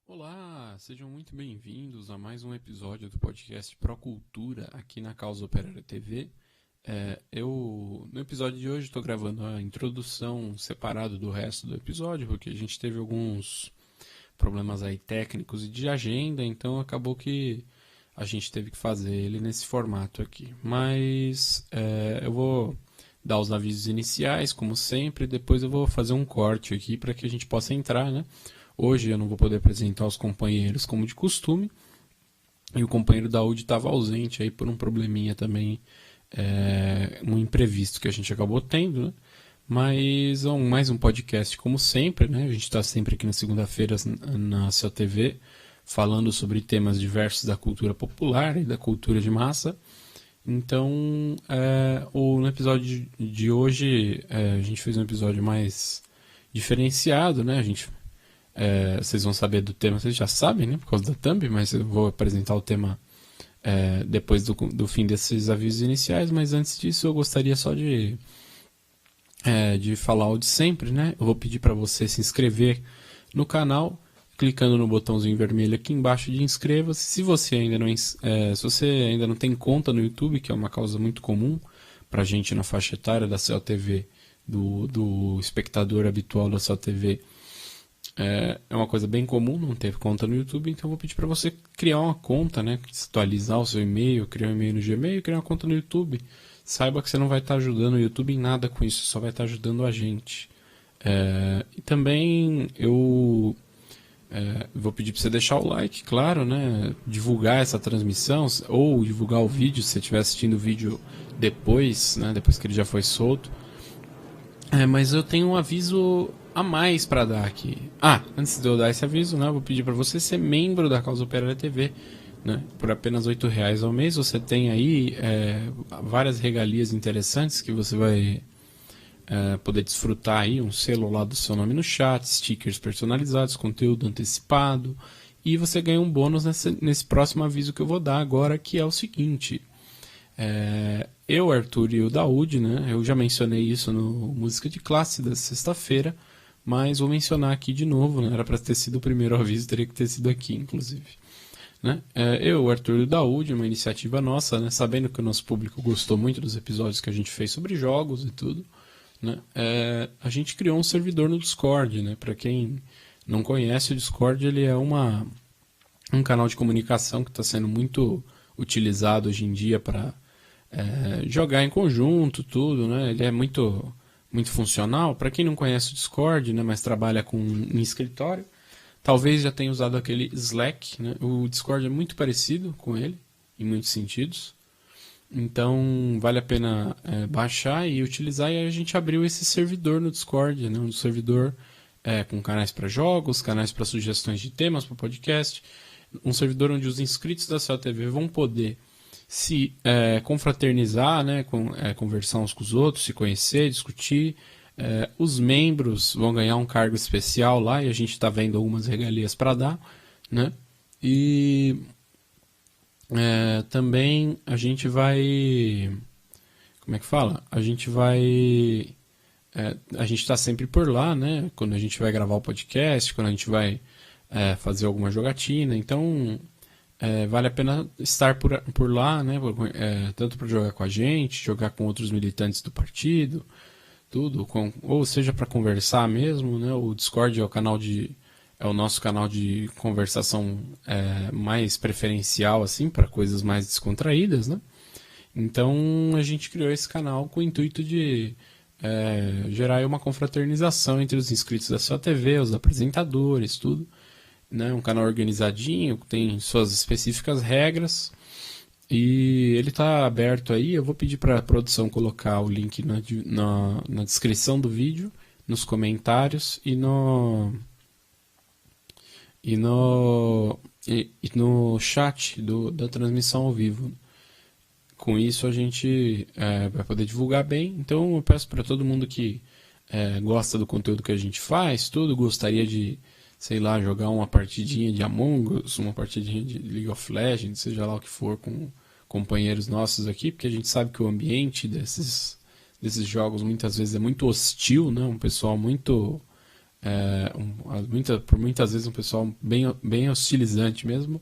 Olá, sejam muito bem-vindos a mais um episódio do podcast Procultura aqui na Causa Operária TV. No episódio de hoje, estou gravando a introdução separado do resto do episódio, porque a gente teve alguns problemas aí técnicos e de agenda, então acabou que a gente teve que fazer ele nesse formato aqui. Mas eu vou dar os avisos iniciais, como sempre, depois eu vou fazer um corte aqui para que a gente possa entrar, né? Hoje eu não vou poder apresentar os companheiros como de costume. E o companheiro Daúde estava ausente aí por um probleminha também, um imprevisto que a gente acabou tendo, né? Mas mais um podcast como sempre, né? A gente está sempre aqui na segunda-feira na COTV falando sobre temas diversos da cultura popular e da cultura de massa. Então, no episódio de hoje, a gente fez um episódio mais diferenciado, né? Vocês vão saber do tema, vocês já sabem, né, por causa da thumb, mas eu vou apresentar o tema depois do fim desses avisos iniciais, mas antes disso eu gostaria só de falar o de sempre, né? Eu vou pedir para você se inscrever no canal, clicando no botãozinho vermelho aqui embaixo de inscreva-se. Se você ainda não tem conta no YouTube, que é uma causa muito comum para a gente na faixa etária da COTV, do espectador habitual da COTV, é uma coisa bem comum não ter conta no YouTube, então eu vou pedir para você criar uma conta, né? Atualizar o seu e-mail, criar um e-mail no Gmail, criar uma conta no YouTube. Saiba que você não vai estar ajudando o YouTube em nada com isso, só vai estar ajudando a gente. E também eu vou pedir para você deixar o like, claro, né? Divulgar essa transmissão ou divulgar o vídeo se você estiver assistindo o vídeo depois, né? Depois que ele já foi solto. Mas eu tenho um aviso a mais para dar aqui. Antes de eu dar esse aviso, né, eu vou pedir para você ser membro da Causa Operária TV, né? Por apenas R$8 ao mês você tem aí várias regalias interessantes que você vai poder desfrutar aí, um selo lá do seu nome no chat, stickers personalizados, conteúdo antecipado, e você ganha um bônus nesse próximo aviso que eu vou dar agora, que é o seguinte. Eu, Arthur e o Daúde, né? Eu já mencionei isso no Música de Classe da sexta-feira, mas vou mencionar aqui de novo, né? Era para ter sido o primeiro aviso, teria que ter sido aqui, inclusive. Né? Eu, o Arthur e o Daúde, uma iniciativa nossa, né? Sabendo que o nosso público gostou muito dos episódios que a gente fez sobre jogos e tudo, né? A gente criou um servidor no Discord, né? Para quem não conhece, o Discord ele é um canal de comunicação que está sendo muito utilizado hoje em dia para jogar em conjunto, tudo, né? Ele é muito funcional. Para quem não conhece o Discord, né, mas trabalha em escritório, talvez já tenha usado aquele Slack, né? O Discord é muito parecido com ele, em muitos sentidos. Então, vale a pena baixar e utilizar. E aí a gente abriu esse servidor no Discord, né? Um servidor com canais para jogos, canais para sugestões de temas para podcast. Um servidor onde os inscritos da COTV vão poder se confraternizar, né, conversar uns com os outros, se conhecer, discutir. Os membros vão ganhar um cargo especial lá e a gente está vendo algumas regalias para dar, né? E também a gente vai... Como é que fala? A gente está sempre por lá, né? Quando a gente vai gravar o podcast, quando a gente vai fazer alguma jogatina. Então... vale a pena estar por lá, né? Tanto para jogar com a gente, jogar com outros militantes do partido, tudo, ou seja, para conversar mesmo, né? O Discord é o nosso canal de conversação mais preferencial, assim, para coisas mais descontraídas, né? Então a gente criou esse canal com o intuito de gerar aí uma confraternização entre os inscritos da sua TV, os apresentadores, tudo. Né, um canal organizadinho, tem suas específicas regras e ele está aberto aí. Eu vou pedir para a produção colocar o link na descrição do vídeo, nos comentários e no chat da transmissão ao vivo. Com isso a gente vai poder divulgar bem. Então eu peço para todo mundo que gosta do conteúdo que a gente faz, gostaria de, sei lá, jogar uma partidinha de Among Us, uma partidinha de League of Legends, seja lá o que for, com companheiros nossos aqui, porque a gente sabe que o ambiente desses jogos muitas vezes é muito hostil, né? Um pessoal muito por muitas vezes um pessoal bem hostilizante mesmo,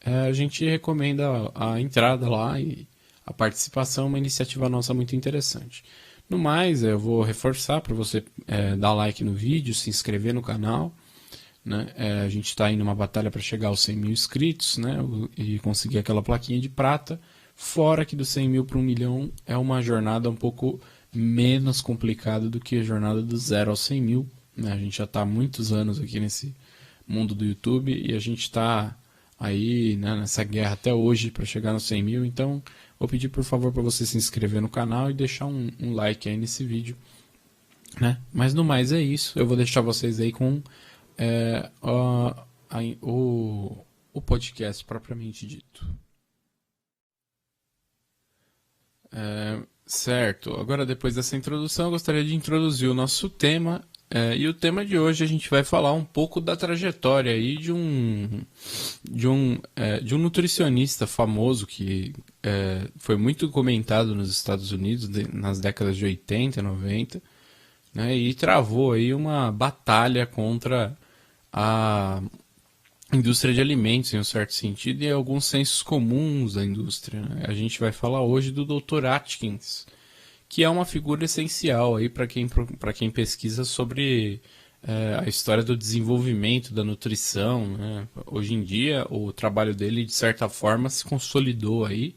a gente recomenda a entrada lá e a participação, uma iniciativa nossa muito interessante. No mais, eu vou reforçar para você dar like no vídeo, se inscrever no canal, né? A gente está indo numa batalha para chegar aos 100 mil inscritos, né? E conseguir aquela plaquinha de prata. Fora que dos 100 mil para 1 milhão é uma jornada um pouco menos complicada do que a jornada do 0 aos 100 mil. Né? A gente já está há muitos anos aqui nesse mundo do YouTube e a gente está aí, né, nessa guerra até hoje para chegar nos 100 mil. Então, vou pedir por favor para você se inscrever no canal e deixar um like aí nesse vídeo. Né? Mas no mais é isso. Eu vou deixar vocês aí com o podcast propriamente dito. Certo, agora depois dessa introdução eu gostaria de introduzir o nosso tema. E o tema de hoje a gente vai falar um pouco da trajetória aí de um nutricionista famoso que foi muito comentado nos Estados Unidos nas décadas de 80 e 90, né, e travou aí uma batalha contra a indústria de alimentos, em um certo sentido, e alguns sensos comuns da indústria. Né? A gente vai falar hoje do Dr. Atkins, que é uma figura essencial aí para quem pesquisa sobre a história do desenvolvimento da nutrição. Né? Hoje em dia, o trabalho dele, de certa forma, se consolidou aí,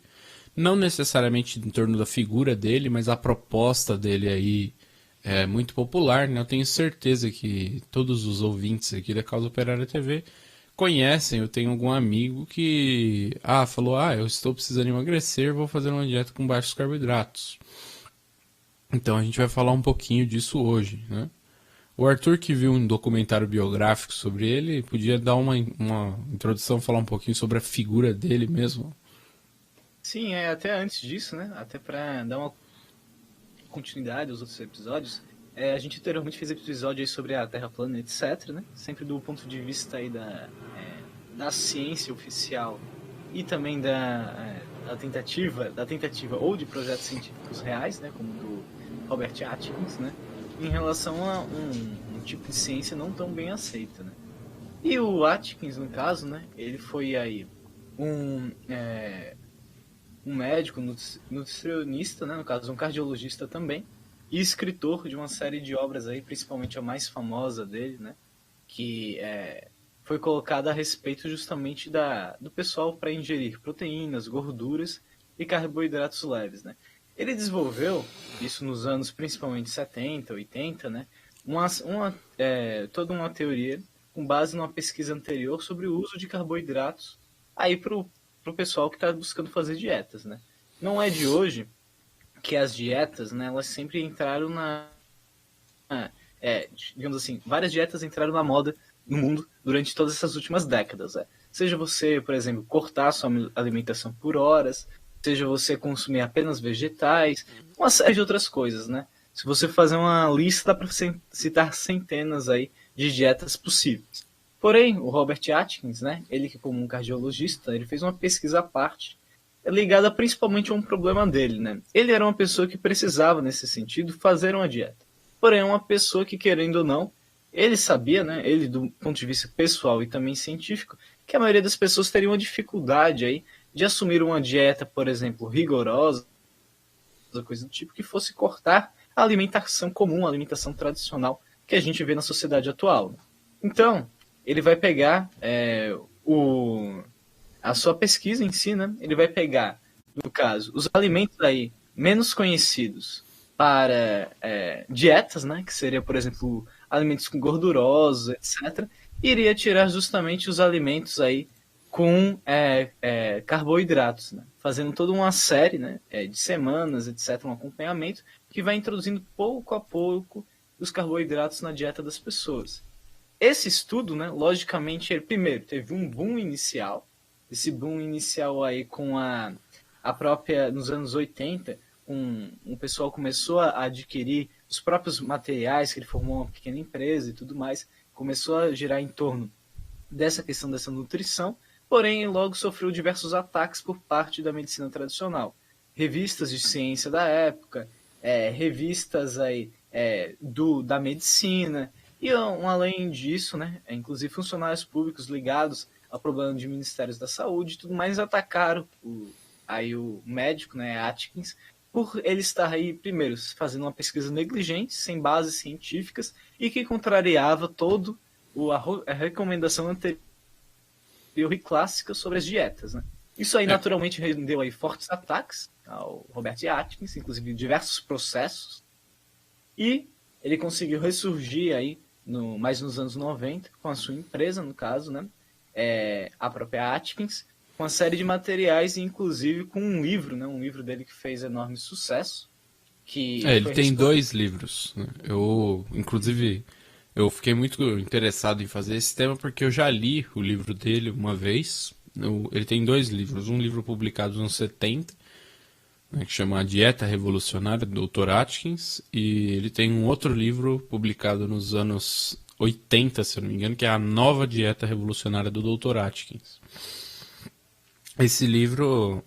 não necessariamente em torno da figura dele, mas a proposta dele aí é muito popular. Né? Eu tenho certeza que todos os ouvintes aqui da Causa Operária TV conhecem. Eu tenho algum amigo que falou, eu estou precisando emagrecer, vou fazer uma dieta com baixos carboidratos. Então a gente vai falar um pouquinho disso hoje, né? O Arthur, que viu um documentário biográfico sobre ele, podia dar uma introdução, falar um pouquinho sobre a figura dele mesmo. Sim, até antes disso, né? Até para dar uma continuidade aos outros episódios, a gente anteriormente fez episódio aí sobre a Terra plana, etc, né? Sempre do ponto de vista aí da ciência oficial e também da tentativa ou de projetos científicos reais, né? Como do Robert Atkins, né? Em relação a um tipo de ciência não tão bem aceita, né? E o Atkins, no caso, né? Ele foi aí um médico nutricionista, né? No caso, um cardiologista também, e escritor de uma série de obras aí, principalmente a mais famosa dele, né? Que foi colocada a respeito justamente do pessoal para ingerir proteínas, gorduras e carboidratos leves, né? Ele desenvolveu, isso nos anos principalmente 70, 80, né? Toda uma teoria com base numa pesquisa anterior sobre o uso de carboidratos aí para o pessoal que está buscando fazer dietas, né? Não é de hoje que as dietas, né, elas sempre entraram digamos assim, várias dietas entraram na moda no mundo durante todas essas últimas décadas. Seja você, por exemplo, cortar sua alimentação por horas, seja você consumir apenas vegetais, uma série de outras coisas, né? Se você fazer uma lista, dá para citar centenas aí de dietas possíveis. Porém, o Robert Atkins, né, ele que como um cardiologista, ele fez uma pesquisa à parte, ligada principalmente a um problema dele, né? Ele era uma pessoa que precisava, nesse sentido, fazer uma dieta. Porém, uma pessoa que, querendo ou não, ele sabia, né, ele do ponto de vista pessoal e também científico, que a maioria das pessoas teria uma dificuldade aí de assumir uma dieta, por exemplo, rigorosa, coisa do tipo, que fosse cortar a alimentação comum, a alimentação tradicional que a gente vê na sociedade atual. Então, ele vai pegar a sua pesquisa em si, né? Ele vai pegar, no caso, os alimentos aí menos conhecidos para dietas, né? Que seria, por exemplo, alimentos com gordurosos, etc. E iria tirar justamente os alimentos aí com carboidratos, né? Fazendo toda uma série, né, de semanas, etc., um acompanhamento que vai introduzindo pouco a pouco os carboidratos na dieta das pessoas. Esse estudo, né, logicamente, ele primeiro teve um boom inicial, esse boom inicial aí com a própria, nos anos 80, o pessoal começou a adquirir os próprios materiais, que ele formou uma pequena empresa e tudo mais, começou a girar em torno dessa questão dessa nutrição, porém logo sofreu diversos ataques por parte da medicina tradicional. Revistas de ciência da época, revistas aí, da medicina, E além disso, né, inclusive funcionários públicos ligados ao problema de ministérios da saúde e tudo mais atacaram aí o médico, né, Atkins, por ele estar aí, primeiro, fazendo uma pesquisa negligente, sem bases científicas, e que contrariava todo a recomendação anterior e clássica sobre as dietas, né? Isso aí naturalmente rendeu aí fortes ataques ao Robert Atkins, inclusive diversos processos, e ele conseguiu ressurgir aí mais nos anos 90 com a sua empresa, no caso, né? A própria Atkins, com uma série de materiais, inclusive com um livro, né? Um livro dele que fez enorme sucesso. Ele tem 2 livros, né? Inclusive, eu fiquei muito interessado em fazer esse tema porque eu já li o livro dele uma vez. Ele tem 2 livros, um livro publicado nos anos 70, né, que chama A Dieta Revolucionária, do Dr. Atkins, e ele tem um outro livro publicado nos anos 80, se eu não me engano, que é A Nova Dieta Revolucionária, do Dr. Atkins. Esse livro,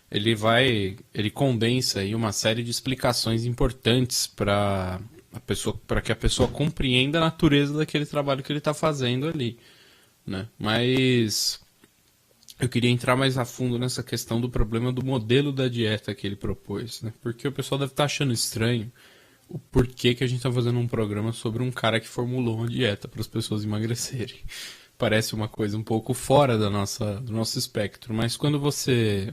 ele condensa aí uma série de explicações importantes para que a pessoa compreenda a natureza daquele trabalho que ele está fazendo ali, né? Mas eu queria entrar mais a fundo nessa questão do problema do modelo da dieta que ele propôs, né? Porque o pessoal deve estar achando estranho o porquê que a gente está fazendo um programa sobre um cara que formulou uma dieta para as pessoas emagrecerem. Parece uma coisa um pouco fora do nosso espectro, mas quando você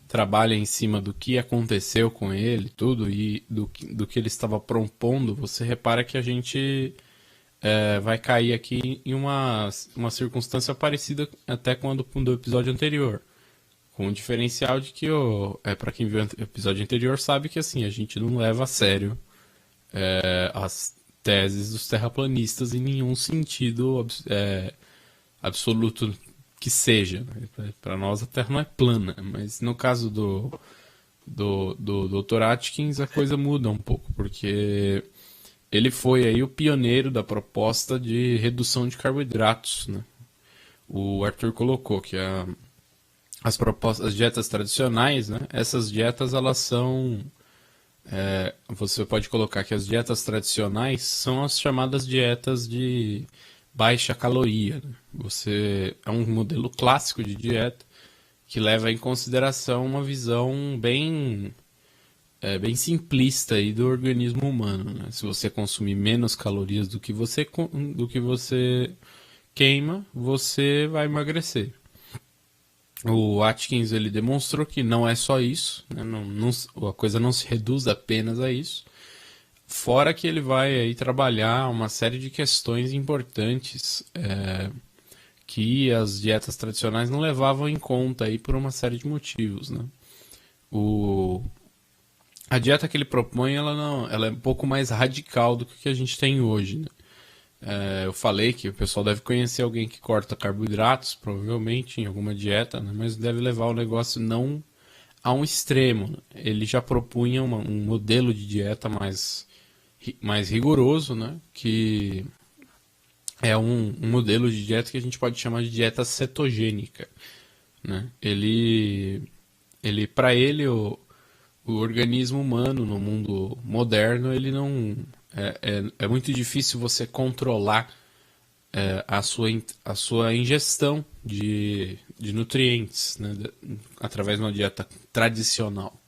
trabalha em cima do que aconteceu com ele, tudo, e do que ele estava propondo, você repara que a gente vai cair aqui em uma circunstância parecida até com a do episódio anterior. Com o diferencial de que, para quem viu o episódio anterior, sabe que assim, a gente não leva a sério as teses dos terraplanistas em nenhum sentido absoluto que seja. Para nós a Terra não é plana, mas no caso do Dr. Atkins a coisa muda um pouco, porque ele foi aí o pioneiro da proposta de redução de carboidratos, né? O Arthur colocou que as dietas tradicionais, né? Essas dietas elas são você pode colocar que as dietas tradicionais são as chamadas dietas de baixa caloria, né? É um modelo clássico de dieta que leva em consideração uma visão bem simplista aí do organismo humano, né? Se você consumir menos calorias do que você queima, você vai emagrecer. O Atkins ele demonstrou que não é só isso, né? A coisa não se reduz apenas a isso. Fora que ele vai aí trabalhar uma série de questões importantes que as dietas tradicionais não levavam em conta aí por uma série de motivos, né? A dieta que ele propõe ela é um pouco mais radical do que o que a gente tem hoje, né? Eu falei que o pessoal deve conhecer alguém que corta carboidratos, provavelmente, em alguma dieta, né? Mas deve levar o negócio não a um extremo, né? Ele já propunha um modelo de dieta mais rigoroso, né? Que é um modelo de dieta que a gente pode chamar de dieta cetogênica, né? Para ele, o organismo humano no mundo moderno, ele não é muito difícil você controlar a sua ingestão de nutrientes, né, através de uma dieta tradicional.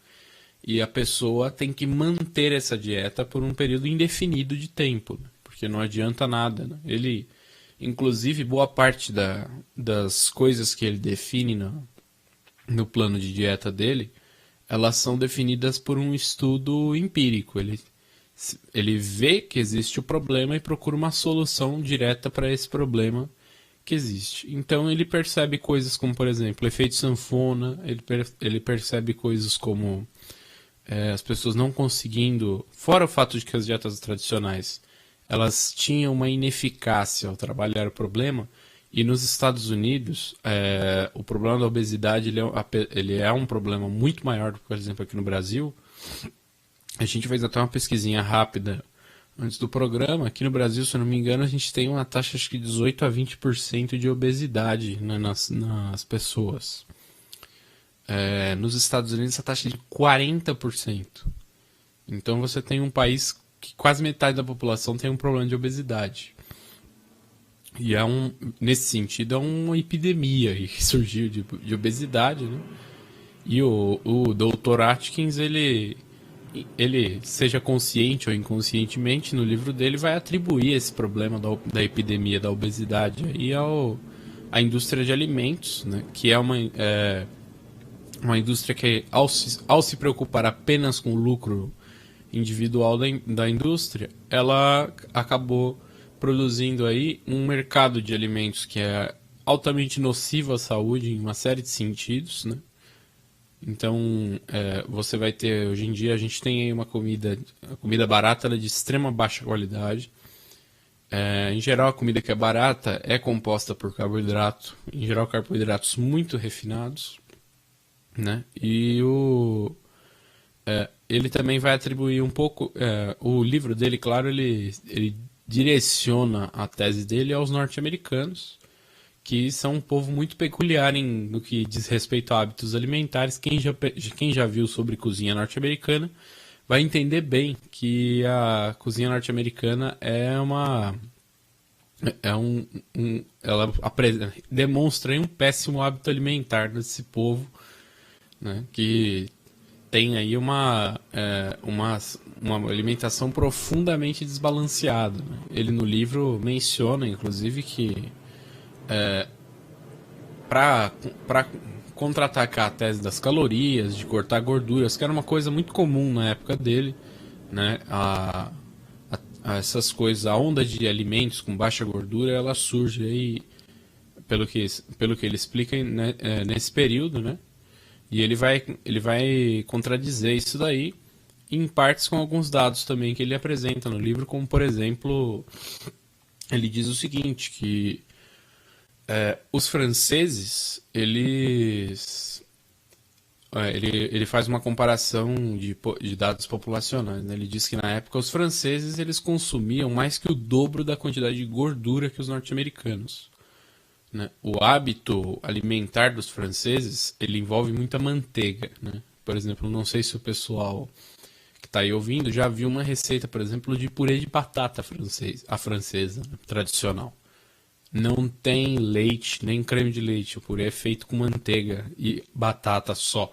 E a pessoa tem que manter essa dieta por um período indefinido de tempo, né, porque não adianta nada, né? Inclusive, boa parte das coisas que ele define no plano de dieta dele, elas são definidas por um estudo empírico. Ele vê que existe o problema e procura uma solução direta para esse problema que existe. Então ele percebe coisas como, por exemplo, efeito sanfona, ele percebe coisas como as pessoas não conseguindo, fora o fato de que as dietas tradicionais elas tinham uma ineficácia ao trabalhar o problema, e nos Estados Unidos o problema da obesidade ele é um problema muito maior do que, por exemplo, aqui no Brasil. A gente fez até uma pesquisinha rápida antes do programa. Aqui no Brasil, se eu não me engano, a gente tem uma taxa acho que de 18 a 20% de obesidade, né, nas pessoas. Nos Estados Unidos, essa taxa é de 40%. Então você tem um país que quase metade da população tem um problema de obesidade. E nesse sentido, é uma epidemia aí que surgiu de obesidade, né? E o Dr. Atkins, ele, seja consciente ou inconscientemente, no livro dele, vai atribuir esse problema da epidemia da obesidade aí à indústria de alimentos, né? Que é uma indústria que, ao se preocupar apenas com o lucro individual da indústria, ela acabou produzindo aí um mercado de alimentos que é altamente nocivo à saúde em uma série de sentidos, né? Então, você vai ter, hoje em dia, a gente tem aí a comida barata, ela é de extrema baixa qualidade. Em geral, a comida que é barata é composta por carboidrato, em geral, carboidratos muito refinados, né? E ele também vai atribuir um pouco, o livro dele, claro, ele direciona a tese dele aos norte-americanos, que são um povo muito peculiar no que diz respeito a hábitos alimentares. Quem já viu sobre cozinha norte-americana vai entender bem que a cozinha norte-americana ela demonstra um péssimo hábito alimentar desse povo, né, que tem aí uma alimentação profundamente desbalanceada, né? Ele no livro menciona, inclusive, que para contra-atacar a tese das calorias, de cortar gorduras, que era uma coisa muito comum na época dele, né? Essas coisas, a onda de alimentos com baixa gordura, ela surge aí, pelo que ele explica, né, nesse período, né? E ele vai contradizer isso daí, em partes com alguns dados também que ele apresenta no livro, como, por exemplo, ele diz o seguinte, que os franceses, ele faz uma comparação de dados populacionais, né? Ele diz que na época os franceses eles consumiam mais que o dobro da quantidade de gordura que os norte-americanos, né? O hábito alimentar dos franceses, ele envolve muita manteiga, né? Por exemplo, não sei se o pessoal que está aí ouvindo já viu uma receita, por exemplo, de purê de batata francesa, né, tradicional. Não tem leite, nem creme de leite. O purê é feito com manteiga e batata só,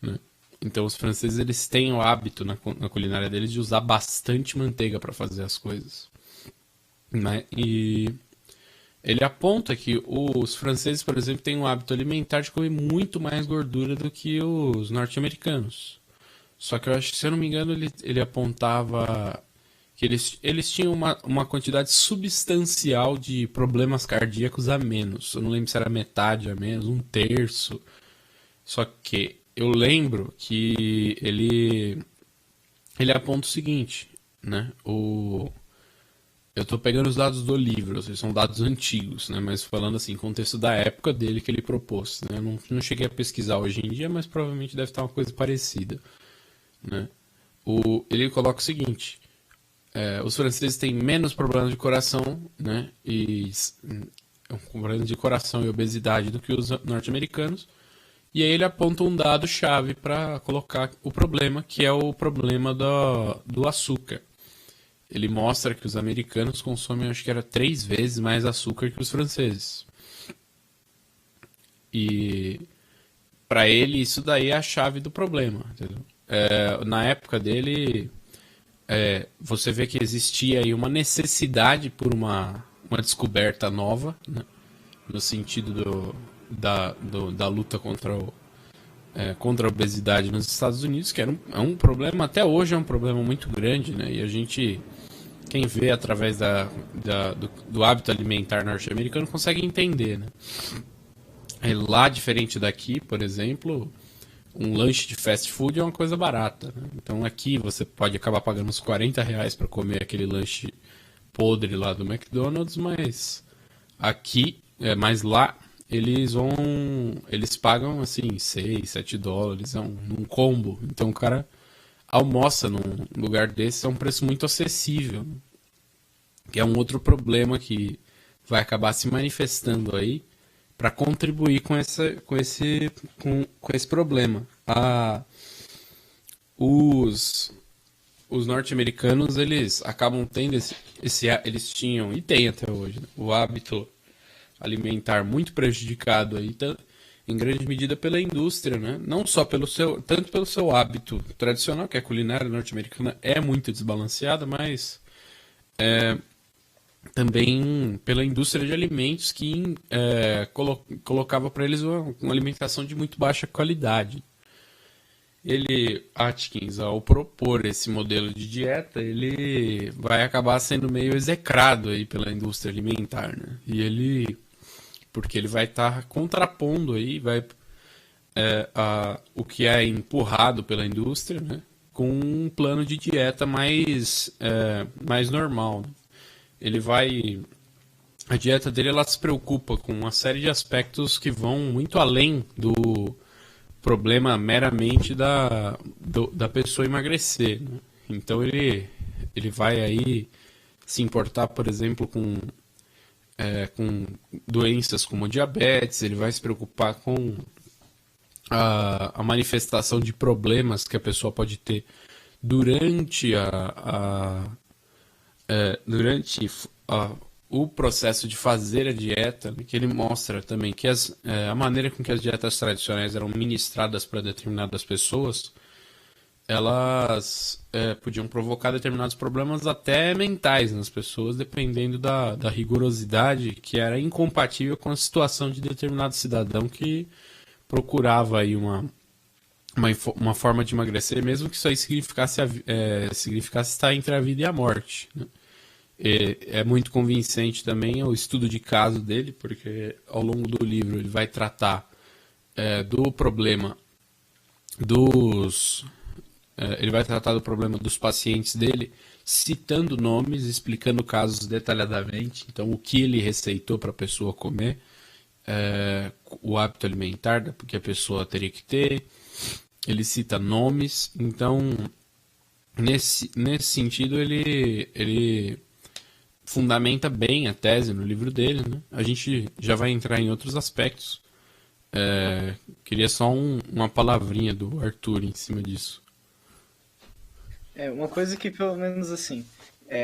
né? Então os franceses eles têm o hábito na culinária deles de usar bastante manteiga para fazer as coisas, né? E ele aponta que os franceses, por exemplo, têm o hábito alimentar de comer muito mais gordura do que os norte-americanos. Só que eu acho que, se eu não me engano, ele apontava que eles tinham uma quantidade substancial de problemas cardíacos a menos. Eu não lembro se era metade a menos, um terço. Só que eu lembro que ele aponta o seguinte, né? Eu estou pegando os dados do livro, são dados antigos, né? Mas falando assim, contexto da época dele que ele propôs, né? Eu não cheguei a pesquisar hoje em dia, mas provavelmente deve estar uma coisa parecida, né? Ele coloca o seguinte: os franceses têm menos problemas de coração, né? Problemas de coração e obesidade do que os norte-americanos. E aí ele aponta um dado chave para colocar o problema, que é o problema do açúcar. Ele mostra que os americanos consomem, acho que era 3 vezes mais açúcar que os franceses. E para ele isso daí é a chave do problema, entendeu? Na época dele, você vê que existia aí uma necessidade por uma descoberta nova, né? No sentido da luta contra a obesidade nos Estados Unidos, que é um problema, até hoje é um problema muito grande, né? E a gente, quem vê através do hábito alimentar norte-americano, consegue entender, né? Lá, diferente daqui, por exemplo, um lanche de fast food é uma coisa barata, né? Então aqui você pode acabar pagando uns R$ 40 para comer aquele lanche podre lá do McDonald's, mas mas lá eles pagam assim $6, $7, um combo. Então o cara almoça num lugar desse, é um preço muito acessível, né? Que é um outro problema que vai acabar se manifestando aí para contribuir com esse problema. os norte-americanos, eles acabam tendo eles tinham, e têm até hoje, né, o hábito alimentar muito prejudicado aí, em grande medida pela indústria, né? Não só tanto pelo seu hábito tradicional, que a culinária norte-americana é muito desbalanceada, mas também pela indústria de alimentos que colocava para eles uma alimentação de muito baixa qualidade. Atkins, ao propor esse modelo de dieta, ele vai acabar sendo meio execrado aí pela indústria alimentar, né? Porque ele vai estar contrapondo aí, o que é empurrado pela indústria, né? Com um plano de dieta mais normal, né? A dieta dele, ela se preocupa com uma série de aspectos que vão muito além do problema meramente da pessoa emagrecer, né? Então ele vai aí se importar, por exemplo, com doenças como diabetes, ele vai se preocupar com a manifestação de problemas que a pessoa pode ter durante o processo de fazer a dieta, né, que ele mostra também que a maneira com que as dietas tradicionais eram ministradas para determinadas pessoas, elas podiam provocar determinados problemas até mentais nas pessoas, dependendo da rigorosidade que era incompatível com a situação de determinado cidadão que procurava aí uma forma de emagrecer, mesmo que isso aí significasse estar entre a vida e a morte, né? É muito convincente também o estudo de caso dele, porque ao longo do livro ele vai tratar do problema dos pacientes dele, citando nomes, explicando casos detalhadamente. Então, o que ele receitou para a pessoa comer, o hábito alimentar que a pessoa teria que ter. Ele cita nomes. Então, nesse sentido, ele fundamenta bem a tese no livro dele, né? A gente já vai entrar em outros aspectos. Queria só uma palavrinha do Arthur em cima disso. Uma coisa que, pelo menos assim,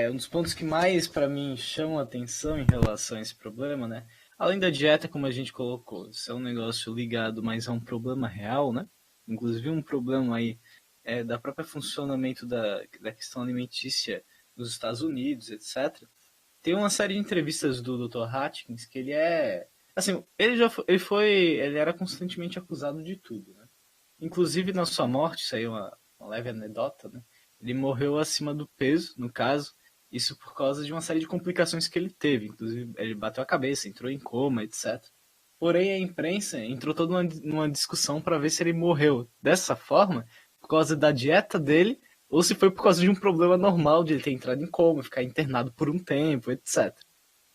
um dos pontos que mais para mim chamam a atenção em relação a esse problema, né? Além da dieta, como a gente colocou, isso é um negócio ligado mais a um problema real, né? Inclusive um problema aí da própria funcionamento da questão alimentícia nos Estados Unidos, etc. Tem uma série de entrevistas do Dr. Atkins que ele assim, ele era constantemente acusado de tudo, né? Inclusive na sua morte, isso aí é uma leve anedota, né? Ele morreu acima do peso, no caso, isso por causa de uma série de complicações que ele teve. Inclusive, ele bateu a cabeça, entrou em coma, etc. Porém, a imprensa entrou toda numa discussão para ver se ele morreu dessa forma por causa da dieta dele ou se foi por causa de um problema normal de ele ter entrado em coma, ficar internado por um tempo, etc.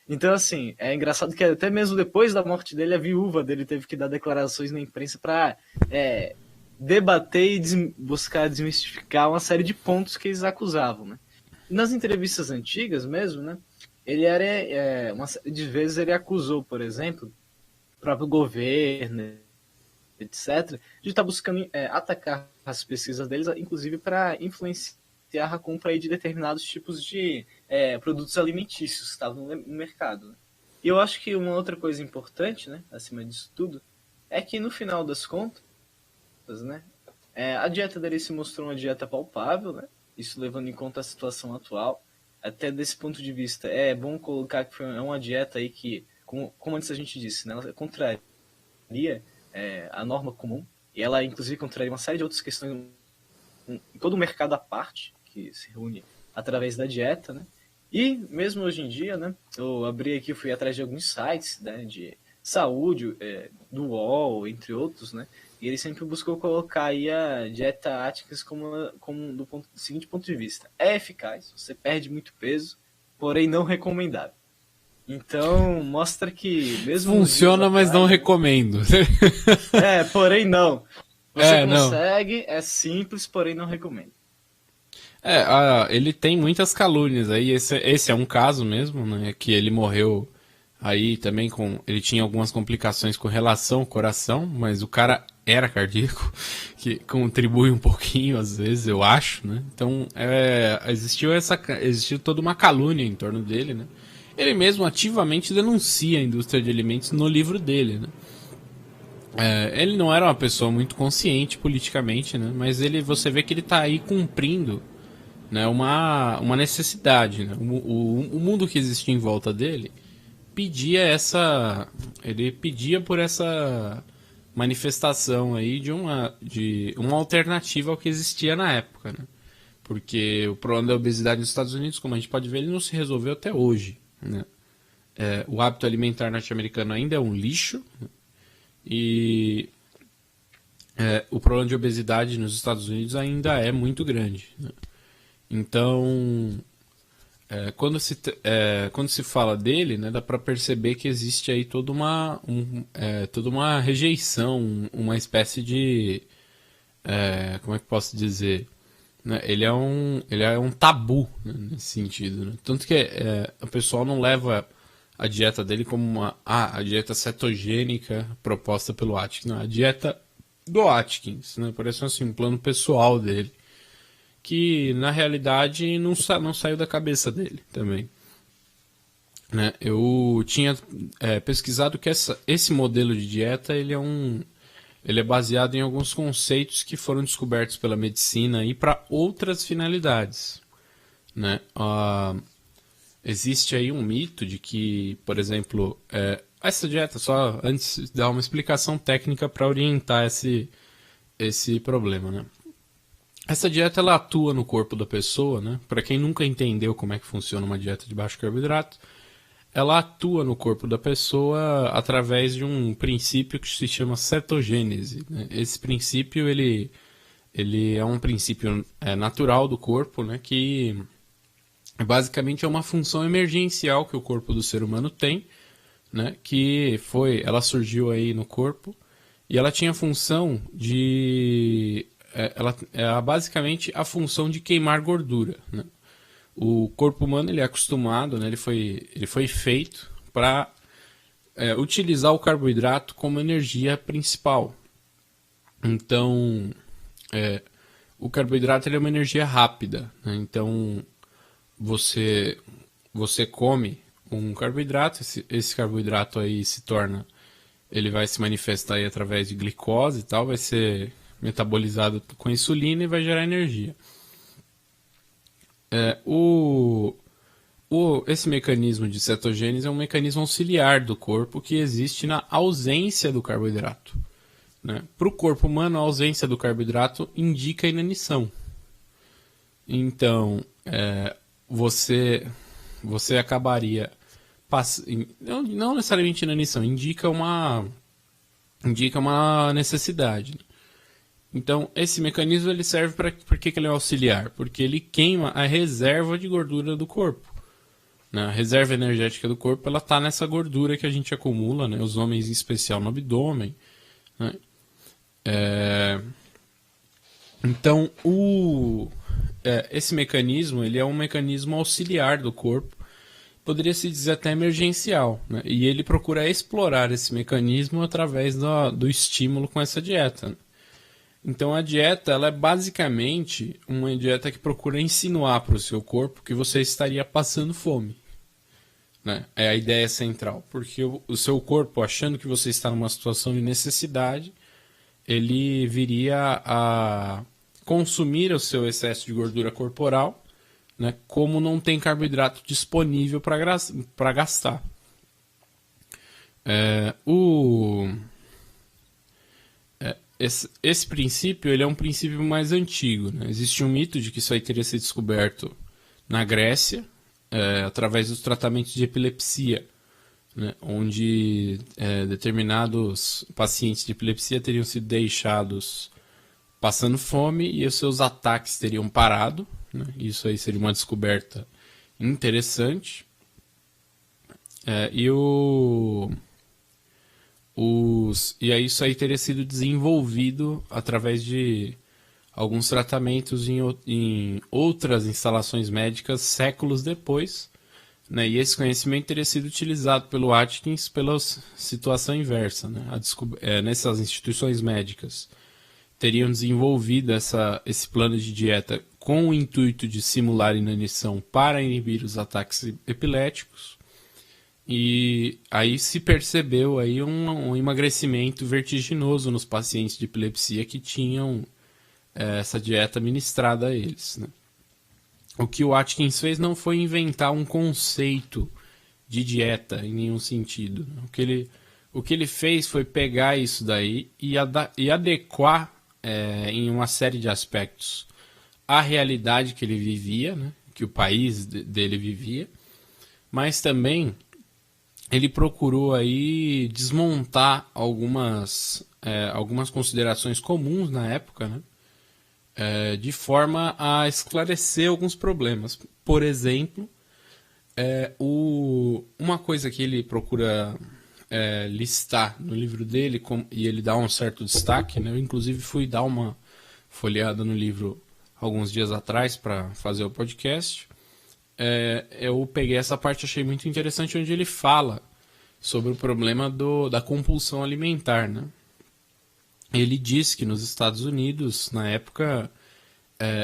Então, assim, é engraçado que até mesmo depois da morte dele, a viúva dele teve que dar declarações na imprensa para debater e buscar desmistificar uma série de pontos que eles acusavam, né? E nas entrevistas antigas mesmo, né, ele uma série de vezes ele acusou, por exemplo, o próprio governo, etc., de estar buscando atacar as pesquisas deles, inclusive para influenciar a compra aí de determinados tipos de produtos alimentícios que estavam no mercado, né? E eu acho que uma outra coisa importante, né, acima disso tudo, é que no final das contas, né, a dieta dele se mostrou uma dieta palpável, né, isso levando em conta a situação atual. Até desse ponto de vista, é bom colocar que é uma dieta aí que, como antes a gente disse, né, ela contraria a norma comum, e ela inclusive contraria uma série de outras questões, todo o mercado à parte, que se reúne através da dieta, né? E mesmo hoje em dia, né, eu abri aqui, fui atrás de alguns sites, né, de saúde, do UOL, entre outros, né, e ele sempre buscou colocar aí a dieta Atkins como do seguinte ponto de vista: é eficaz, você perde muito peso, porém não recomendável. Então, mostra que mesmo funciona, mas não recomendo. Porém não. Você não consegue, é simples, porém não recomendo. Ele tem muitas calúnias aí. Esse é um caso mesmo, né? Que ele morreu aí também ele tinha algumas complicações com relação ao coração, mas o cara era cardíaco, que contribui um pouquinho às vezes, eu acho, né? Então, existiu toda uma calúnia em torno dele, né? Ele mesmo ativamente denuncia a indústria de alimentos no livro dele, né? Ele não era uma pessoa muito consciente politicamente, né? Mas você vê que ele está aí cumprindo, né, uma necessidade, né? O mundo que existia em volta dele ele pedia por essa manifestação aí de uma alternativa ao que existia na época, né? Porque o problema da obesidade nos Estados Unidos, como a gente pode ver, ele não se resolveu até hoje, né? O hábito alimentar norte-americano ainda é um lixo, né? E o problema de obesidade nos Estados Unidos ainda é muito grande, né? Então, quando se fala dele, né, dá para perceber que existe aí toda uma rejeição, uma espécie de... como é que posso dizer? Né, ele é um tabu, né, nesse sentido. Né? Tanto que o pessoal não leva a dieta dele como a dieta cetogênica proposta pelo Atkins. Não, a dieta do Atkins, né? Parece assim, um plano pessoal dele, que na realidade não saiu da cabeça dele também. Né? Eu tinha pesquisado que esse modelo de dieta ele é baseado em alguns conceitos que foram descobertos pela medicina e para outras finalidades. Né? Existe aí um mito de que, por exemplo, essa dieta, só antes de dar uma explicação técnica para orientar esse problema, né? Essa dieta ela atua no corpo da pessoa, né? Para quem nunca entendeu como é que funciona uma dieta de baixo carboidrato, ela atua no corpo da pessoa através de um princípio que se chama cetogênese, né? Esse princípio ele é um princípio natural do corpo, né? Que basicamente é uma função emergencial que o corpo do ser humano tem, né? Ela surgiu aí no corpo e ela tinha a função de basicamente a função de queimar gordura, né? O corpo humano ele é acostumado, né? Ele foi feito para utilizar o carboidrato como energia principal. Então, o carboidrato ele é uma energia rápida, né? Então, você come um carboidrato, esse carboidrato aí ele vai se manifestar aí através de glicose e tal, vai ser metabolizado com insulina e vai gerar energia. Esse mecanismo de cetogênese é um mecanismo auxiliar do corpo que existe na ausência do carboidrato. Né? Para o corpo humano, a ausência do carboidrato indica inanição. Então, você acabaria não necessariamente inanição, indica uma necessidade. Então, esse mecanismo ele serve para... Por que ele é auxiliar? Porque ele queima a reserva de gordura do corpo. Né? A reserva energética do corpo ela está nessa gordura que a gente acumula, né? Os homens em especial no abdômen. Né? Então, esse mecanismo ele é um mecanismo auxiliar do corpo, poderia se dizer até emergencial, né? E ele procura explorar esse mecanismo através do estímulo com essa dieta. Né? Então a dieta ela é basicamente uma dieta que procura insinuar para o seu corpo que você estaria passando fome. Né? É a ideia central, porque o seu corpo, achando que você está numa situação de necessidade, ele viria a consumir o seu excesso de gordura corporal, né, como não tem carboidrato disponível para gastar. Esse princípio ele é um princípio mais antigo. Né? Existe um mito de que isso aí teria sido descoberto na Grécia, através dos tratamentos de epilepsia, né? Onde determinados pacientes de epilepsia teriam sido deixados passando fome e os seus ataques teriam parado. Né? Isso aí seria uma descoberta interessante. E aí isso aí teria sido desenvolvido através de alguns tratamentos em outras instalações médicas séculos depois, né? E esse conhecimento teria sido utilizado pelo Atkins pela situação inversa, né? Nessas instituições médicas teriam desenvolvido esse plano de dieta com o intuito de simular inanição para inibir os ataques epiléticos. E aí se percebeu aí um emagrecimento vertiginoso nos pacientes de epilepsia que tinham essa dieta ministrada a eles, né? O que o Atkins fez não foi inventar um conceito de dieta em nenhum sentido. O que ele fez foi pegar isso daí e adequar em uma série de aspectos a realidade que ele vivia, né? Que o país dele vivia, mas também ele procurou aí desmontar algumas considerações comuns na época, né? De forma a esclarecer alguns problemas. Por exemplo, uma coisa que ele procura listar no livro dele, e ele dá um certo destaque, né? Eu inclusive fui dar uma folheada no livro alguns dias atrás para fazer o podcast. Eu peguei essa parte, achei muito interessante, onde ele fala sobre o problema da compulsão alimentar, né? Ele diz que nos Estados Unidos, na época,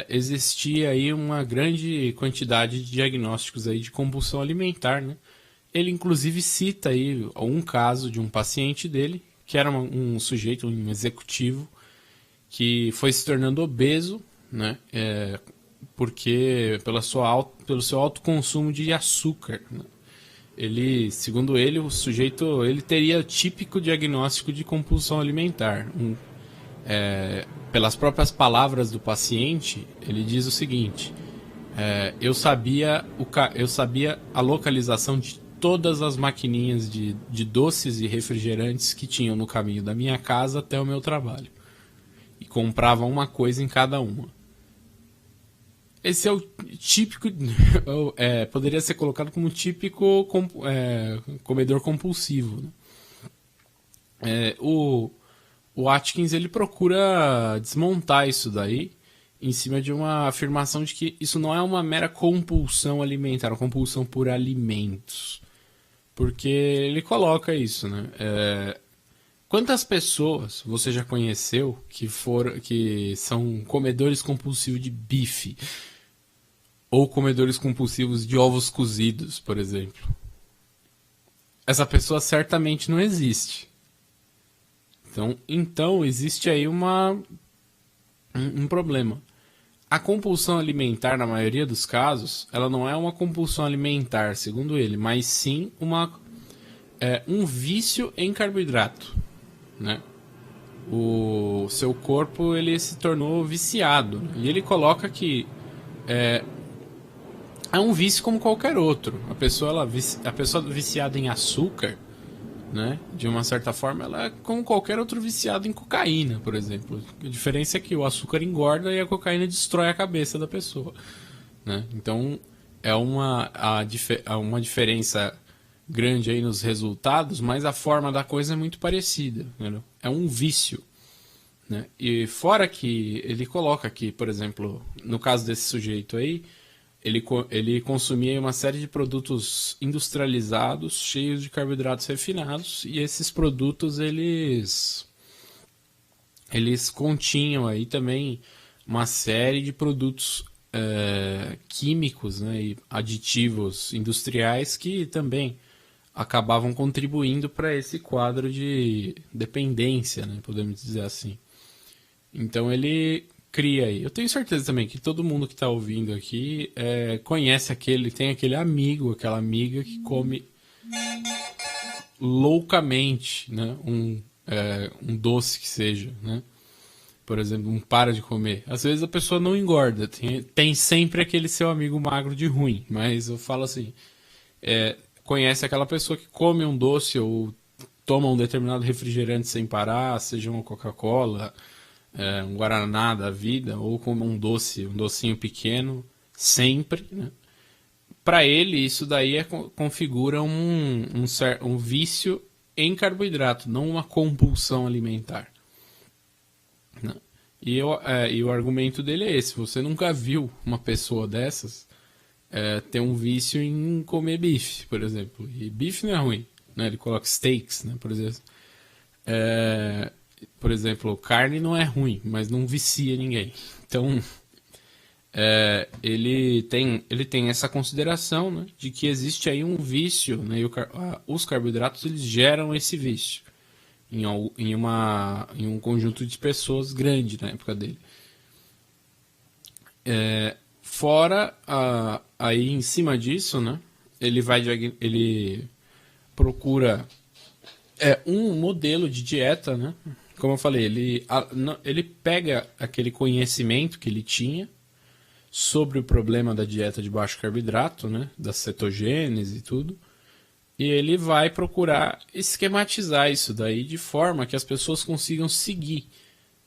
existia aí uma grande quantidade de diagnósticos aí de compulsão alimentar, né? Ele inclusive cita aí um caso de um paciente dele, que era um sujeito, um executivo, que foi se tornando obeso, né? Porque pelo seu alto consumo de açúcar, né? Segundo ele, o sujeito teria o típico diagnóstico de compulsão alimentar. Pelas próprias palavras do paciente, ele diz o seguinte: eu sabia a localização de todas as maquininhas de doces e refrigerantes que tinham no caminho da minha casa até o meu trabalho, e comprava uma coisa em cada uma. Esse é o típico, poderia ser colocado como típico comedor compulsivo, né? O Atkins ele procura desmontar isso daí em cima de uma afirmação de que isso não é uma mera compulsão alimentar, uma compulsão por alimentos, porque ele coloca isso, né? Quantas pessoas você já conheceu que são comedores compulsivos de bife? Ou comedores compulsivos de ovos cozidos, por exemplo? Essa pessoa certamente não existe. Então existe aí um problema. A compulsão alimentar, na maioria dos casos, ela não é uma compulsão alimentar, segundo ele, mas sim um vício em carboidrato, né? O seu corpo ele se tornou viciado, e ele coloca que é um vício como qualquer outro. A pessoa viciada em açúcar, né, de uma certa forma, ela é como qualquer outro viciado em cocaína, por exemplo. A diferença é que o açúcar engorda e a cocaína destrói a cabeça da pessoa, né? Então é uma diferença grande aí nos resultados, mas a forma da coisa é muito parecida, entendeu? É um vício, né? E fora que ele coloca aqui, por exemplo, no caso desse sujeito aí, ele consumia uma série de produtos industrializados, cheios de carboidratos refinados, e esses produtos eles continham aí também uma série de produtos químicos, né, e aditivos industriais que também acabavam contribuindo para esse quadro de dependência, né, podemos dizer assim. Então ele cria aí. Eu tenho certeza também que todo mundo que está ouvindo aqui conhece tem aquele amigo, aquela amiga que come loucamente, né, um doce que seja, né? Por exemplo, não para de comer. Às vezes a pessoa não engorda, tem sempre aquele seu amigo magro de ruim, mas eu falo assim, conhece aquela pessoa que come um doce ou toma um determinado refrigerante sem parar, seja uma Coca-Cola, um Guaraná da vida, ou como um docinho pequeno, sempre, né? Para ele, isso daí configura um vício em carboidrato, não uma compulsão alimentar, né? E o argumento dele é esse: você nunca viu uma pessoa dessas tem um vício em comer bife, por exemplo. E bife não é ruim, né? Ele coloca steaks, né, por exemplo. Por exemplo, carne não é ruim, mas não vicia ninguém. Então, ele tem essa consideração, né, de que existe aí um vício, né, e os carboidratos eles geram esse vício em um conjunto de pessoas grande na época dele. Fora, aí em cima disso, né, ele procura um modelo de dieta, né? Como eu falei, ele pega aquele conhecimento que ele tinha sobre o problema da dieta de baixo carboidrato, né, da cetogênese e tudo, e ele vai procurar esquematizar isso daí de forma que as pessoas consigam seguir,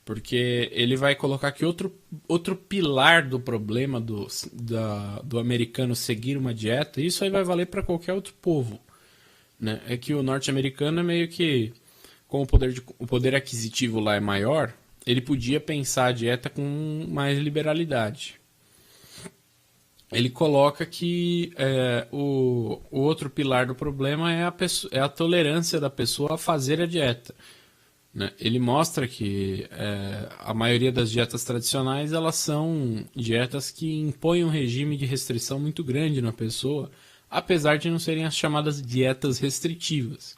porque ele vai colocar que outro pilar do problema do americano seguir uma dieta, isso aí vai valer para qualquer outro povo, né? É que o norte-americano é meio que, como o poder aquisitivo lá é maior, ele podia pensar a dieta com mais liberalidade. Ele coloca que o outro pilar do problema é a tolerância da pessoa a fazer a dieta, né? Ele mostra que a maioria das dietas tradicionais elas são dietas que impõem um regime de restrição muito grande na pessoa, apesar de não serem as chamadas dietas restritivas.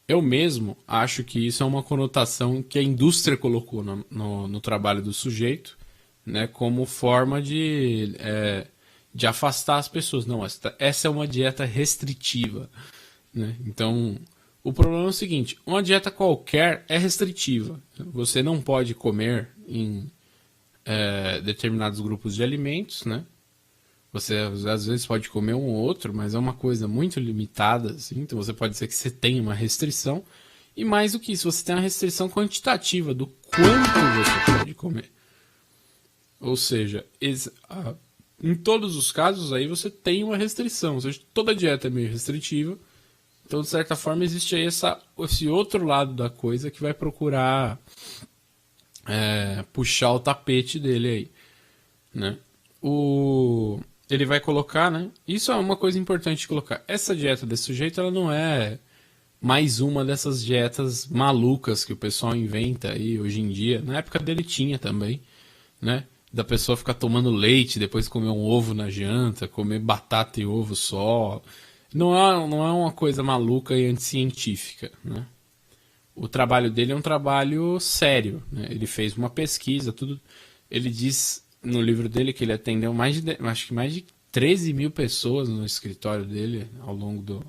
Eu mesmo acho que isso é uma conotação que a indústria colocou no trabalho do sujeito, né, como forma de afastar as pessoas. Não, essa é uma dieta restritiva, né? Então, o problema é o seguinte, uma dieta qualquer é restritiva. Você não pode comer em determinados grupos de alimentos, né? Você às vezes pode comer um ou outro, mas é uma coisa muito limitada, assim, então você pode dizer que você tem uma restrição. E mais do que isso, você tem uma restrição quantitativa do quanto você pode comer. Ou seja, em todos os casos aí você tem uma restrição, ou seja, toda dieta é meio restritiva. Então, de certa forma, existe aí esse outro lado da coisa que vai procurar puxar o tapete dele aí, né? Ele vai colocar, né? Isso é uma coisa importante de colocar. Essa dieta desse sujeito, ela não é mais uma dessas dietas malucas que o pessoal inventa aí hoje em dia. Na época dele tinha também, né? Da pessoa ficar tomando leite, depois comer um ovo na janta, comer batata e ovo só. Não é uma coisa maluca e anticientífica, né? O trabalho dele é um trabalho sério, né? Ele fez uma pesquisa, tudo. Ele diz no livro dele que ele atendeu mais de 13 mil pessoas no escritório dele ao longo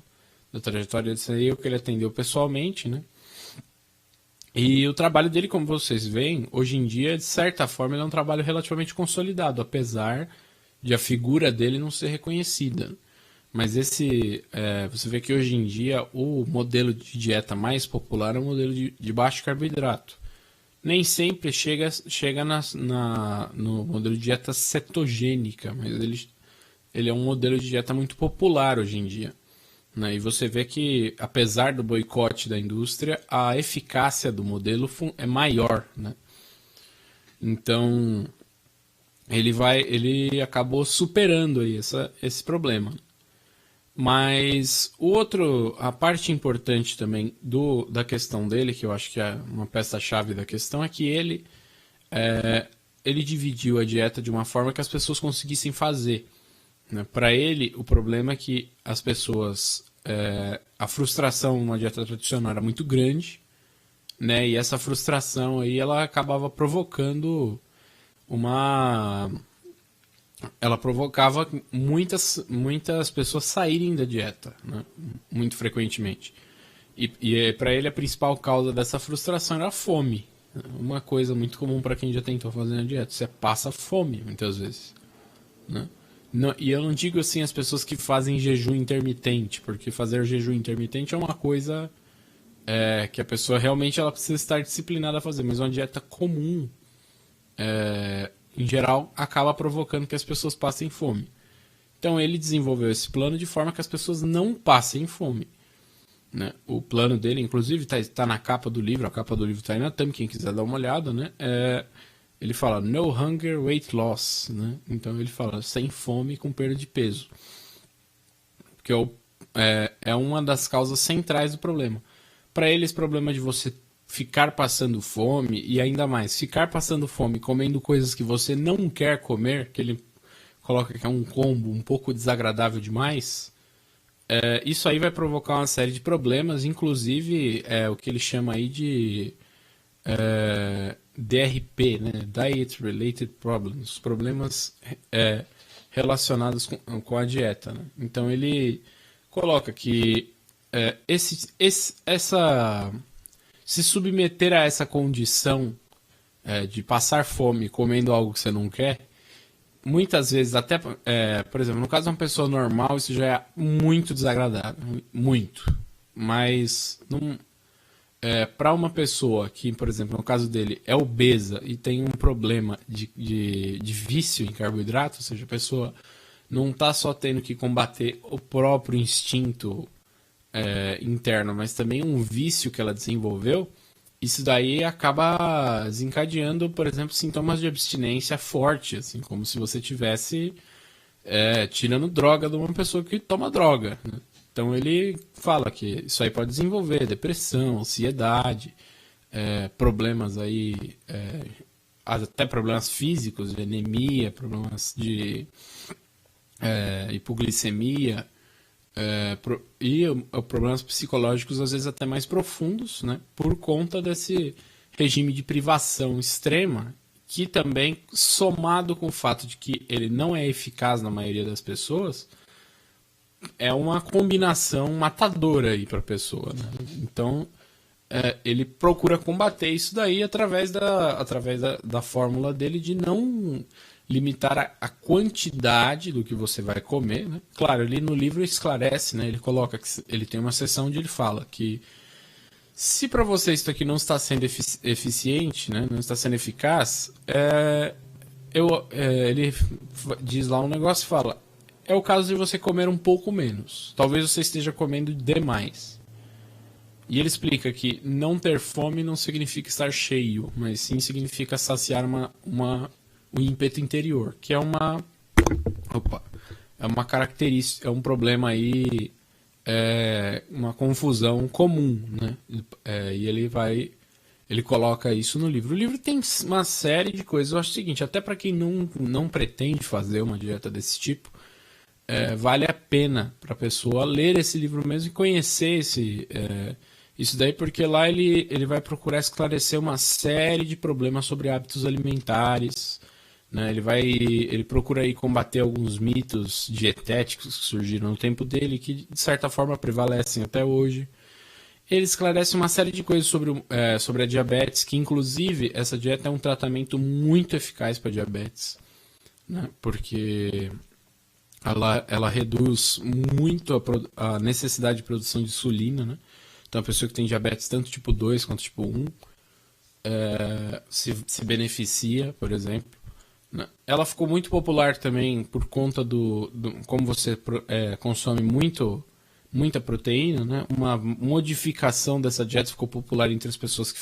da trajetória dele, aí o que ele atendeu pessoalmente, né? E o trabalho dele, como vocês veem, hoje em dia, de certa forma, ele é um trabalho relativamente consolidado, apesar de a figura dele não ser reconhecida. Mas você vê que hoje em dia o modelo de dieta mais popular é o modelo de baixo carboidrato. Nem sempre chega no modelo de dieta cetogênica, mas ele é um modelo de dieta muito popular hoje em dia, né? E você vê que, apesar do boicote da indústria, a eficácia do modelo é maior, né? Então, ele acabou superando aí esse problema. Mas a parte importante também da questão dele, que eu acho que é uma peça-chave da questão, é que ele dividiu a dieta de uma forma que as pessoas conseguissem fazer, né? Para ele, o problema é que as pessoas... a frustração numa dieta tradicional era muito grande, né? E essa frustração aí, ela acabava provocando ela provocava muitas pessoas saírem da dieta, né? Muito frequentemente. E para ele a principal causa dessa frustração era a fome. Uma coisa muito comum para quem já tentou fazer a dieta. Você passa fome muitas vezes, né? E eu não digo assim as pessoas que fazem jejum intermitente, porque fazer jejum intermitente é uma coisa que a pessoa realmente ela precisa estar disciplinada a fazer, mas uma dieta comum em geral, acaba provocando que as pessoas passem fome. Então ele desenvolveu esse plano de forma que as pessoas não passem fome, né? O plano dele, inclusive, está na capa do livro, a capa do livro está aí na thumb, quem quiser dar uma olhada, né? ele fala no hunger, weight loss, né? Então ele fala sem fome com perda de peso. Porque é uma das causas centrais do problema. Para ele, esse problema de você ficar passando fome, e ainda mais, ficar passando fome comendo coisas que você não quer comer, que ele coloca que é um combo um pouco desagradável demais, isso aí vai provocar uma série de problemas, inclusive o que ele chama aí de DRP, né? Diet Related Problems, problemas relacionados com a dieta, né? Então ele coloca que se submeter a essa condição de passar fome comendo algo que você não quer, muitas vezes, até, por exemplo, no caso de uma pessoa normal, isso já é muito desagradável, muito. Mas para uma pessoa que, por exemplo, no caso dele, é obesa e tem um problema de vício em carboidrato, ou seja, a pessoa não está só tendo que combater o próprio instinto interno, mas também um vício que ela desenvolveu, isso daí acaba desencadeando, por exemplo, sintomas de abstinência forte, assim, como se você tivesse tirando droga de uma pessoa que toma droga, né? Então ele fala que isso aí pode desenvolver depressão, ansiedade, problemas aí, até problemas físicos, de anemia, problemas de hipoglicemia, e problemas psicológicos às vezes até mais profundos, né, por conta desse regime de privação extrema, que também, somado com o fato de que ele não é eficaz na maioria das pessoas, é uma combinação matadora aí para a pessoa, né? Então ele procura combater isso daí através da fórmula dele de não limitar a quantidade do que você vai comer, né? Claro, ele no livro esclarece, né? Ele coloca que ele tem uma seção onde ele fala que se para você isso aqui não está sendo eficiente, né? Não está sendo eficaz, ele diz lá um negócio e fala: é o caso de você comer um pouco menos. Talvez você esteja comendo demais. E ele explica que não ter fome não significa estar cheio, mas sim significa saciar um ímpeto interior, que é uma característica, é um problema aí, uma confusão comum, né? E ele coloca isso no livro. O livro tem uma série de coisas. Eu acho o seguinte, até para quem não pretende fazer uma dieta desse tipo, vale a pena para a pessoa ler esse livro mesmo e conhecer isso daí, porque lá ele vai procurar esclarecer uma série de problemas sobre hábitos alimentares, né? Ele procura aí combater alguns mitos dietéticos que surgiram no tempo dele, que de certa forma prevalecem até hoje. Ele esclarece uma série de coisas sobre a diabetes, que inclusive essa dieta é um tratamento muito eficaz para diabetes, né? Porque ela reduz muito a necessidade de produção de insulina, né? Então a pessoa que tem diabetes tanto tipo 2 quanto tipo 1 se beneficia, por exemplo, né? Ela ficou muito popular também por conta como você consome muita proteína, né? Uma modificação dessa dieta ficou popular entre as pessoas que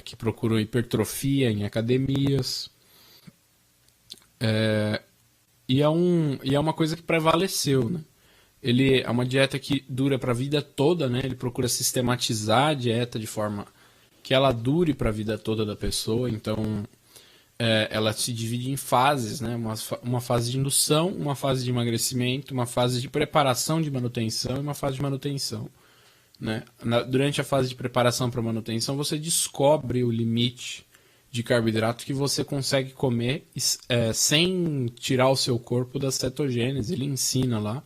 que procuram hipertrofia em academias. E é uma coisa que prevaleceu, né? Ele é uma dieta que dura para a vida toda, né? Ele procura sistematizar a dieta de forma que ela dure para a vida toda da pessoa. Então, ela se divide em fases, né? Uma fase de indução, uma fase de emagrecimento, uma fase de preparação de manutenção e uma fase de manutenção, né? Durante a fase de preparação para manutenção, você descobre o limite de carboidrato que você consegue comer sem tirar o seu corpo da cetogênese. Ele ensina lá.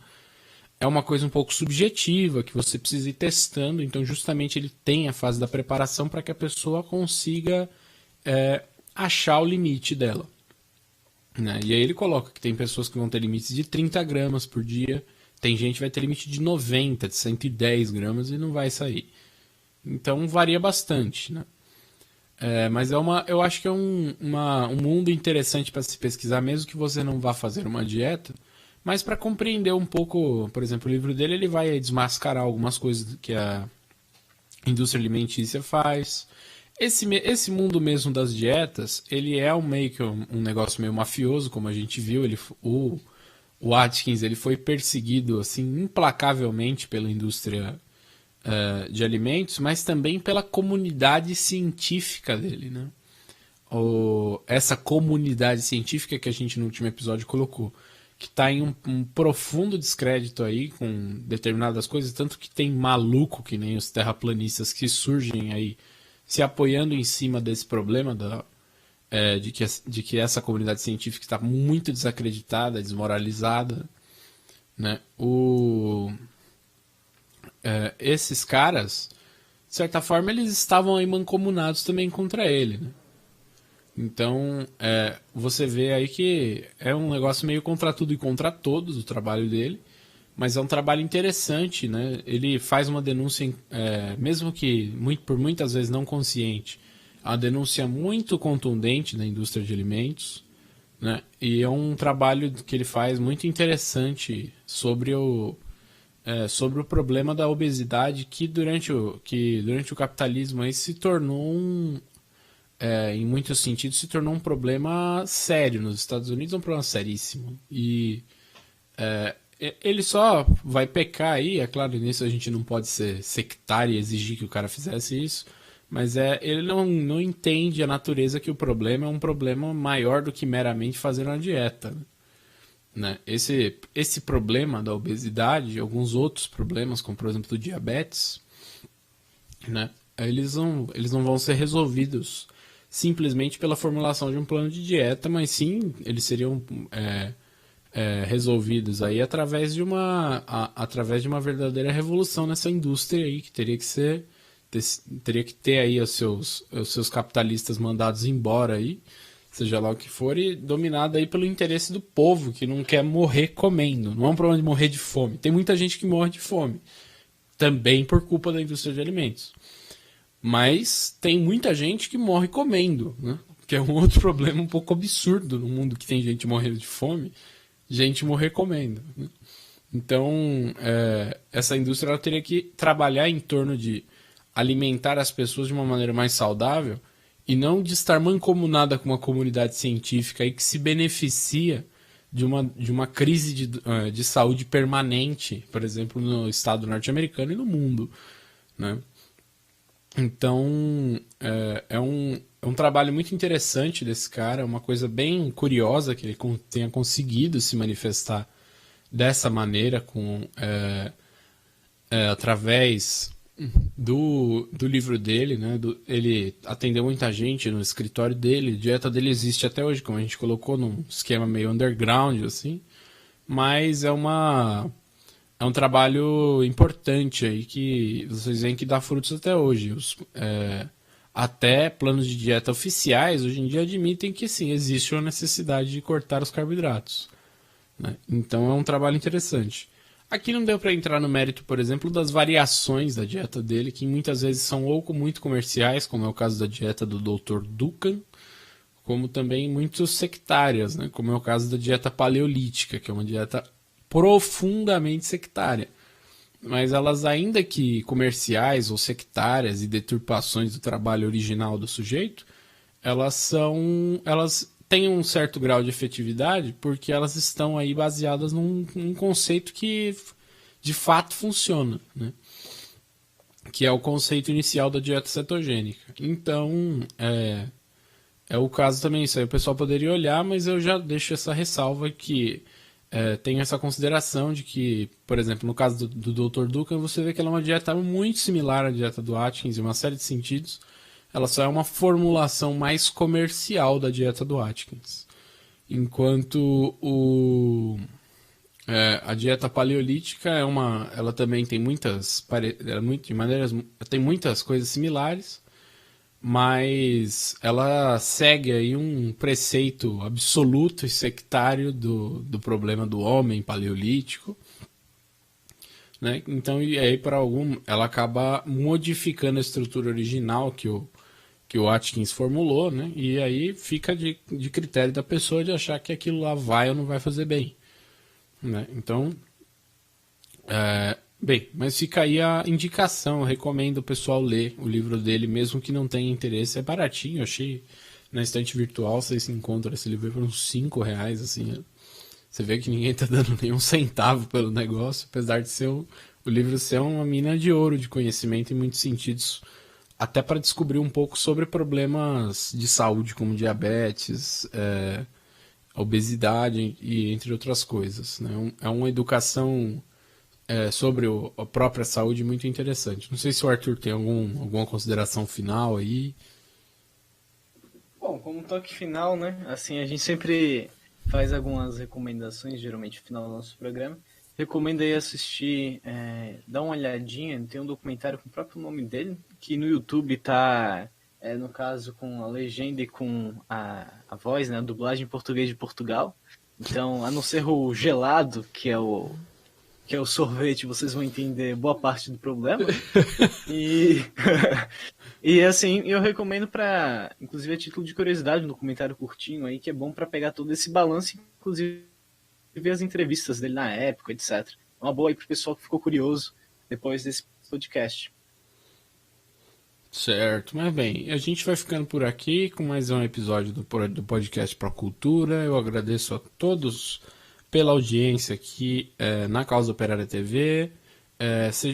É uma coisa um pouco subjetiva, que você precisa ir testando. Então, justamente, ele tem a fase da preparação para que a pessoa consiga achar o limite dela, né? E aí ele coloca que tem pessoas que vão ter limites de 30 gramas por dia. Tem gente que vai ter limite de 90, de 110 gramas e não vai sair. Então, varia bastante, né? Mas eu acho que é um mundo interessante para se pesquisar, mesmo que você não vá fazer uma dieta, mas para compreender um pouco. Por exemplo, o livro dele, ele vai desmascarar algumas coisas que a indústria alimentícia faz. Esse mundo mesmo das dietas, ele é meio que um negócio meio mafioso, como a gente viu. O Atkins ele foi perseguido assim implacavelmente pela indústria de alimentos, mas também pela comunidade científica dele, né? Essa comunidade científica que a gente no último episódio colocou, que está em um profundo descrédito aí com determinadas coisas, tanto que tem maluco que nem os terraplanistas que surgem aí se apoiando em cima desse problema de que essa comunidade científica está muito desacreditada, desmoralizada, né? Esses caras, de certa forma, eles estavam aí mancomunados também contra ele, né? Então, você vê aí que é um negócio meio contra tudo e contra todos o trabalho dele, mas é um trabalho interessante, né? Ele faz uma denúncia, mesmo que por muitas vezes não consciente, a denúncia muito contundente da indústria de alimentos, né? E é um trabalho que ele faz muito interessante sobre o problema da obesidade que durante o capitalismo aí se tornou em muitos sentidos, se tornou um problema sério nos Estados Unidos, é um problema seríssimo. E ele só vai pecar aí, é claro, nisso a gente não pode ser sectário e exigir que o cara fizesse isso, mas ele não entende a natureza que o problema é um problema maior do que meramente fazer uma dieta, né? Esse problema da obesidade e alguns outros problemas, como por exemplo do diabetes, né? Eles não vão ser resolvidos simplesmente pela formulação de um plano de dieta, mas sim eles seriam resolvidos aí através de uma verdadeira revolução nessa indústria aí, que teria que ter aí os seus capitalistas mandados embora aí, seja lá o que for, e dominada aí pelo interesse do povo, que não quer morrer comendo. Não é um problema de morrer de fome. Tem muita gente que morre de fome, também por culpa da indústria de alimentos. Mas tem muita gente que morre comendo, né? Que é um outro problema um pouco absurdo no mundo, que tem gente morrendo de fome, gente morrer comendo, né? Então, essa indústria ela teria que trabalhar em torno de alimentar as pessoas de uma maneira mais saudável e não de estar mancomunada com uma comunidade científica aí que se beneficia de uma crise de saúde permanente, por exemplo, no estado norte-americano e no mundo, né? Então, é um trabalho muito interessante desse cara, uma coisa bem curiosa que ele tenha conseguido se manifestar dessa maneira, através do livro dele, né? Ele atendeu muita gente no escritório dele, a dieta dele existe até hoje, como a gente colocou, num esquema meio underground, assim, mas é um trabalho importante aí que vocês veem que dá frutos até hoje. Até planos de dieta oficiais hoje em dia admitem que sim, existe uma necessidade de cortar os carboidratos, né? Então é um trabalho interessante. Aqui não deu para entrar no mérito, por exemplo, das variações da dieta dele, que muitas vezes são ou muito comerciais, como é o caso da dieta do Dr. Duncan, como também muito sectárias, né? Como é o caso da dieta paleolítica, que é uma dieta profundamente sectária. Mas elas, ainda que comerciais ou sectárias e deturpações do trabalho original do sujeito, elas têm um certo grau de efetividade porque elas estão aí baseadas num conceito que de fato funciona, né? Que é o conceito inicial da dieta cetogênica. Então, é o caso também, isso aí o pessoal poderia olhar, mas eu já deixo essa ressalva que tem essa consideração de que, por exemplo, no caso do Dr. Duncan, você vê que ela é uma dieta muito similar à dieta do Atkins em uma série de sentidos. Ela só é uma formulação mais comercial da dieta do Atkins. Enquanto a dieta paleolítica ela também tem tem muitas coisas similares, mas ela segue aí um preceito absoluto e sectário do problema do homem paleolítico, né? Então, e aí ela acaba modificando a estrutura original que o Atkins formulou, né? E aí fica de critério da pessoa de achar que aquilo lá vai ou não vai fazer bem, né? Então, Bem, mas fica aí a indicação. Eu recomendo o pessoal ler o livro dele, mesmo que não tenha interesse. É baratinho, eu achei na estante virtual. Vocês encontram esse livro por uns R$ 5, assim. Você vê que ninguém tá dando nenhum centavo pelo negócio, apesar de ser o livro ser uma mina de ouro de conhecimento em muitos sentidos, até para descobrir um pouco sobre problemas de saúde, como diabetes, obesidade e entre outras coisas, né? É uma educação sobre a própria saúde muito interessante. Não sei se o Arthur tem alguma consideração final aí. Bom, como toque final, né? Assim, a gente sempre faz algumas recomendações, geralmente no final do nosso programa. Recomendo aí assistir, dar uma olhadinha, tem um documentário com o próprio nome dele, que no YouTube tá, no caso, com a legenda e com a voz, né? A dublagem em português de Portugal. Então, a não ser o gelado, que é o sorvete, vocês vão entender boa parte do problema. E, e assim, eu recomendo para, inclusive a título de curiosidade, um documentário curtinho aí, que é bom para pegar todo esse balanço, inclusive ver as entrevistas dele na época, etc. Uma boa aí pro pessoal que ficou curioso depois desse podcast. Certo, mas bem, a gente vai ficando por aqui com mais um episódio do podcast Pro Cultura. Eu agradeço a todos pela audiência aqui na Causa Operária TV.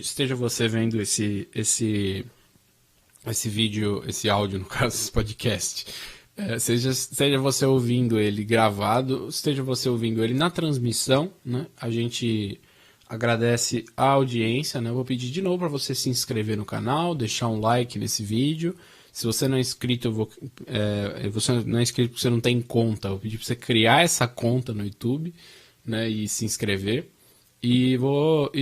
Esteja você vendo esse vídeo, esse áudio, no caso, esse podcast. Seja você ouvindo ele gravado, esteja você ouvindo ele na transmissão, né? A gente agradece a audiência, né? Eu vou pedir de novo para você se inscrever no canal, deixar um like nesse vídeo. Se você não é inscrito, você não é inscrito porque você não tem conta, eu vou pedir para você criar essa conta no YouTube, né? E se inscrever. E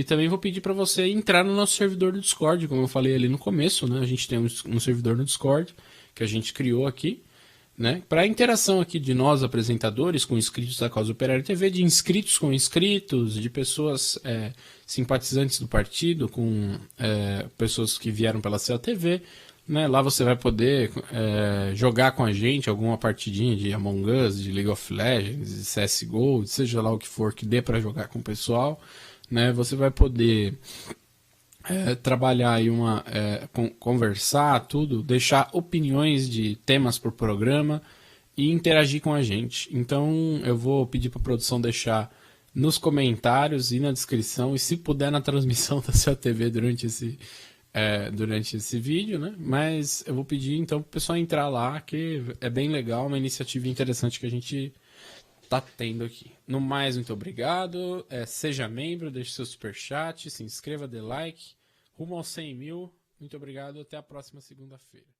também vou pedir para você entrar no nosso servidor do Discord, como eu falei ali no começo, né? A gente tem um servidor no Discord que a gente criou aqui, né? Para a interação aqui de nós, apresentadores, com inscritos da Causa Operária TV, de inscritos com inscritos, de pessoas simpatizantes do partido, com pessoas que vieram pela CLTV, né? Lá você vai poder jogar com a gente alguma partidinha de Among Us, de League of Legends, de CSGO, seja lá o que for que dê para jogar com o pessoal, né? Você vai poder trabalhar aí conversar, tudo, deixar opiniões de temas para o programa e interagir com a gente. Então eu vou pedir para a produção deixar nos comentários e na descrição, e se puder na transmissão da sua TV durante esse vídeo, né? Mas eu vou pedir então para o pessoal entrar lá, que é bem legal, uma iniciativa interessante que a gente tá tendo aqui. No mais, muito obrigado. Seja membro, deixe seu superchat, se inscreva, dê like. Rumo aos 100 mil. Muito obrigado. Até a próxima segunda-feira.